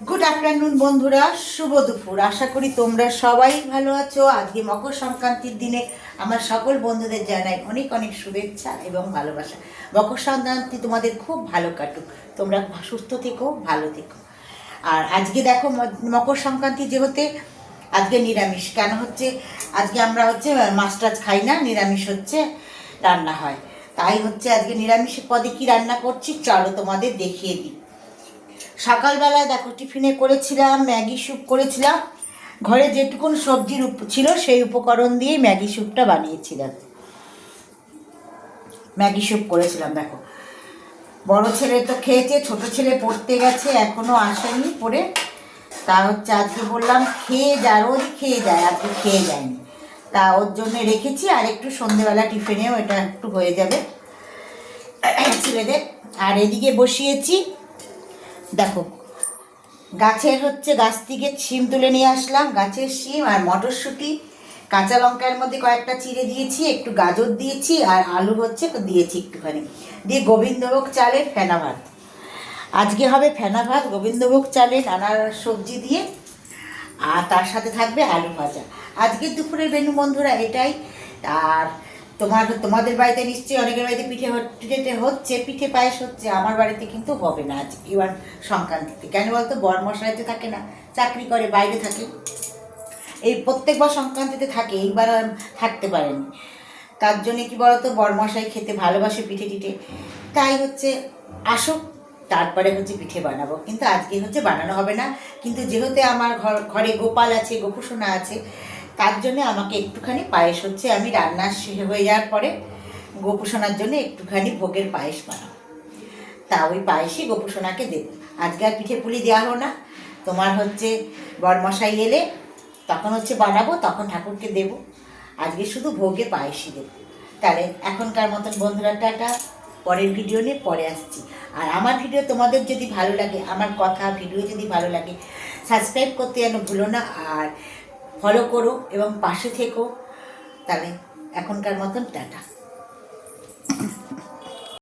Good afternoon বন্ধুরা, শুভ দুপুর। আশা করি তোমরা সবাই ভালো আছো। আজকে মকর সংক্রান্তির দিনে আমার সকল বন্ধুদের জানাই অনেক অনেক শুভেচ্ছা এবং ভালোবাসা। মকর সংক্রান্তি তোমাদের খুব ভালো কাটুক, তোমরা সুস্থ থেকো, ভালো থেকো। আর আজকে দেখো মকর সংক্রান্তি যেহেতু আজকে নিরামিষ কেন হচ্ছে, আজকে আমরা মাছ টাছ খাই না, নিরামিষ রান্না হয়। তাই আজকে নিরামিষের পদে কি রান্না করছি চলো তোমাদের দেখিয়ে দিই। সকালবেলায় দেখো টিফিনে করেছিলাম ম্যাগি স্যুপ করেছিলাম। ঘরে যেটুকুন সবজির ছিল সেই উপকরণ দিয়ে ম্যাগি স্যুপটা বানিয়েছিলাম। ম্যাগি স্যুপ করেছিলাম। দেখো বড় ছেলে তো খেয়েছে, ছোট ছেলে পড়তে গেছে, এখনও আসেনি পড়ে। তা আজকে বললাম খেয়ে যা, রোজ খেয়ে যায়, আজকে খেয়ে যায়নি। তা ওর জন্য রেখেছি, আর একটু সন্ধেবেলা টিফিনেও এটা একটু হয়ে যাবে ছেলেদের। আর এদিকে বসিয়েছি দেখো গাছের গাছ থেকে শিম তুলে নিয়ে আসলাম, গাছের শিম আর মটরশুঁটি, কাঁচা লঙ্কার মধ্যে কয়েকটা চিড়ে দিয়েছি, একটু গাজর দিয়েছি, আর আলু দিয়েছি একটুখানি দিয়ে গোবিন্দভোগ চালের ফেনা ভাত। আজকে হবে ফেনা ভাত গোবিন্দভোগ চালের নানা সবজি দিয়ে, আর তার সাথে থাকবে আলু ভাজা। আজকের দুপুরের মেনু বন্ধুরা এটাই। আর তোমাদের বাড়িতে নিশ্চয়ই অনেকের বাড়িতে পিঠে হচ্ছে, পিঠে পায়েস হচ্ছে। আমার বাড়িতে কিন্তু হবে না আজ এবার সংক্রান্তিতে। কেন বলতো, বরমশাইতে থাকে না, চাকরি করে, বাইরে থাকে। এই প্রত্যেকবার সংক্রান্তিতে থাকে, এইবার আর থাকতে পারেনি। তার জন্যে কি বলতো, বরমশাই খেতে ভালোবাসে পিঠে টিঠে, তাই আসুক তারপরে পিঠে বানাবো। কিন্তু আজকে বানানো হবে না। কিন্তু যেহেতু আমার ঘরে গোপাল আছে, গোপুসোনা আছে, তার জন্য আমাকে একটুখানি পায়েস আমি রান্না হয়ে যাওয়ার পরে গোপুসোনার জন্য একটুখানি ভোগের পায়েস বানাবো। তা ওই পায়েসই গোপুসোনাকে দেবো। আজকে আর পিঠে পুলি দেওয়া হলো না। তোমার বরমশাই এলে তখন বানাবো, তখন ঠাকুরকে দেবো। আজকে শুধু ভোগে পায়েসই দেবো। তাহলে এখনকার মতন বন্ধুরা টাটা, পরের ভিডিও নিয়ে পরে আসছি। আর আমার ভিডিও তোমাদের যদি ভালো লাগে, আমার কথা ভিডিও যদি ভালো লাগে, সাবস্ক্রাইব করতে যেন ভুলো না, আর ফলো করো এবং পাশে থেকো। তাহলে এখনকার মতন টাটা।